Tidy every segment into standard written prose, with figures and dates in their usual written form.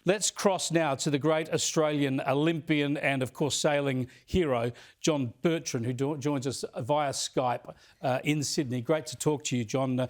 Let's cross now to the great Australian Olympian and, of course, sailing hero, John Bertrand, who joins us via Skype in Sydney. Great to talk to you, John.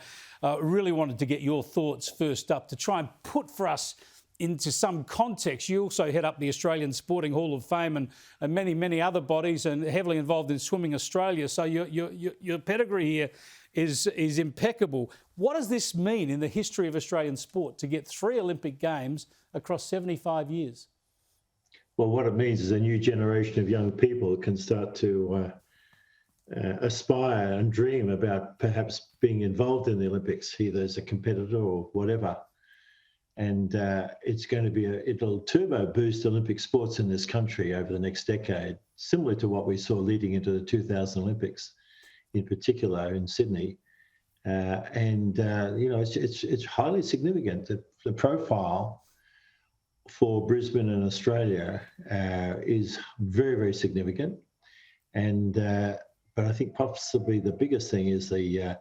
Really wanted to get your thoughts first up to try and put for us into some context. You also head up the Australian Sporting Hall of Fame and many, many other bodies, and heavily involved in Swimming Australia. So your pedigree here is impeccable. What does this mean in the history of Australian sport to get 3 Olympic Games across 75 years? Well, what it means is a new generation of young people can start to aspire and dream about perhaps being involved in the Olympics, either as a competitor or whatever. And it's going to be it'll turbo boost Olympic sports in this country over the next decade, similar to what we saw leading into the 2000 Olympics, in particular in Sydney. It's highly significant. The profile for Brisbane and Australia is very, very significant. And but I think possibly the biggest thing is the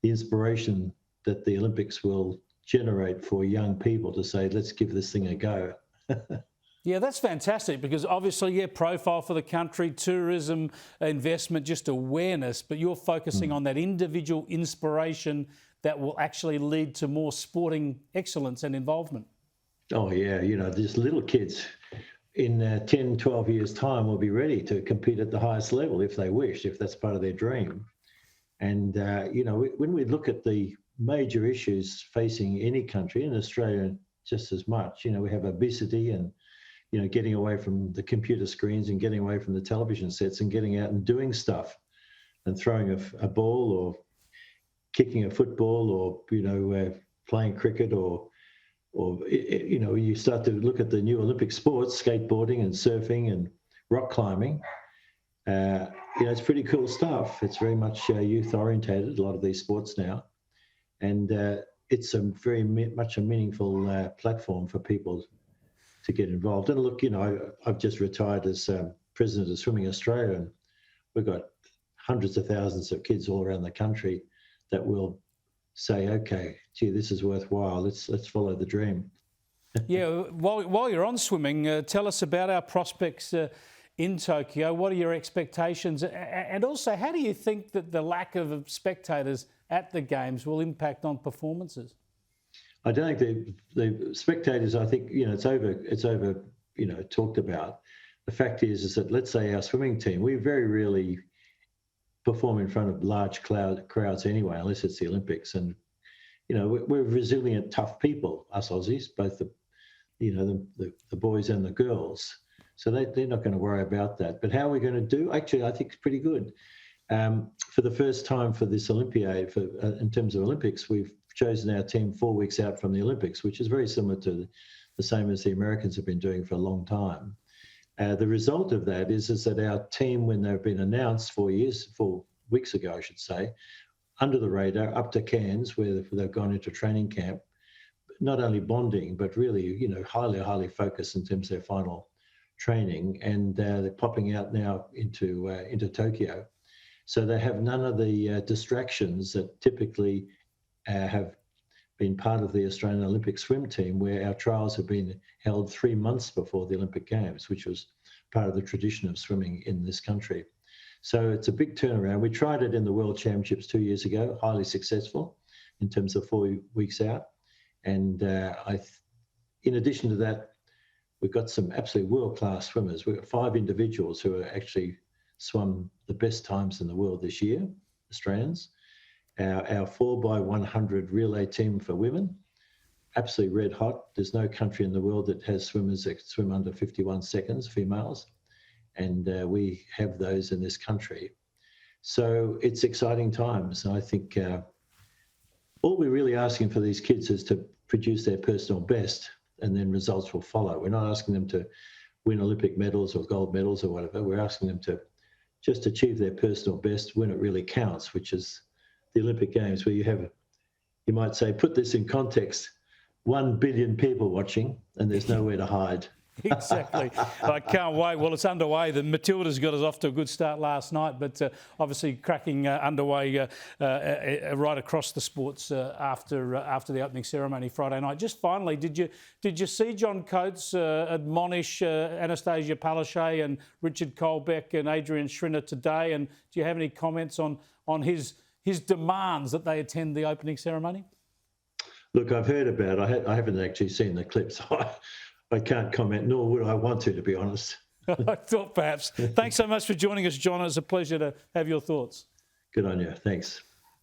inspiration that the Olympics will generate for young people to say, let's give this thing a go. Yeah, that's fantastic because obviously, profile for the country, tourism, investment, just awareness, but you're focusing on that individual inspiration that will actually lead to more sporting excellence and involvement. Oh, yeah. These little kids in 10, 12 years' time will be ready to compete at the highest level if they wish, if that's part of their dream. And, when we look at the major issues facing any country, in Australia just as much, we have obesity and, getting away from the computer screens and getting away from the television sets and getting out and doing stuff and throwing a ball or kicking a football or, playing cricket or you start to look at the new Olympic sports, skateboarding and surfing and rock climbing. It's pretty cool stuff. It's very much youth orientated, a lot of these sports now. And it's a very much a meaningful platform for people to get involved. And look, I've just retired as president of Swimming Australia, and we've got hundreds of thousands of kids all around the country that will say, okay, gee, this is worthwhile. Let's follow the dream. Yeah, while you're on swimming, tell us about our prospects in Tokyo. What are your expectations? And also, how do you think that the lack of spectators at the Games will impact on performances? I don't think the spectators, I think, it's over, talked about. The fact is that, let's say our swimming team, we very rarely perform in front of large crowds anyway, unless it's the Olympics. And, we're resilient, tough people, us Aussies, both the boys and the girls. So they're not going to worry about that. But how are we going to do? Actually, I think it's pretty good. For the first time for this Olympiad, in terms of Olympics, we've chosen our team 4 weeks out from the Olympics, which is very similar to the same as the Americans have been doing for a long time. The result of that is that our team, when they've been announced 4 weeks ago, I should say, under the radar, up to Cairns, where they've gone into training camp, not only bonding, but really, highly, highly focused in terms of their final training, and they're popping out now into Tokyo. So they have none of the distractions that typically have been part of the Australian Olympic swim team, where our trials have been held 3 months before the Olympic Games, which was part of the tradition of swimming in this country. So it's a big turnaround. We tried it in the World Championships 2 years ago, highly successful in terms of 4 weeks out. And in addition to that, we've got some absolutely world-class swimmers. We've got 5 individuals who are actually swum the best times in the world this year, Australians. Our 4x100 relay team for women, absolutely red hot. There's no country in the world that has swimmers that swim under 51 seconds, females. And we have those in this country. So it's exciting times. And I think all we're really asking for these kids is to produce their personal best, and then results will follow. We're not asking them to win Olympic medals or gold medals or whatever. We're asking them to just achieve their personal best when it really counts, which is the Olympic Games, where you might say, put this in context, 1 billion people watching, and there's nowhere to hide. Exactly. I can't wait. Well, it's underway. The Matildas got us off to a good start last night, but obviously cracking underway right across the sports after the opening ceremony Friday night. Just finally, did you see John Coates admonish Anastasia Palaszczuk and Richard Colbeck and Adrian Schrinner today? And do you have any comments on his demands that they attend the opening ceremony? Look, I've heard about it. I haven't actually seen the clips. I can't comment, nor would I want to be honest. I thought perhaps. Thanks so much for joining us, John. It's a pleasure to have your thoughts. Good on you. Thanks.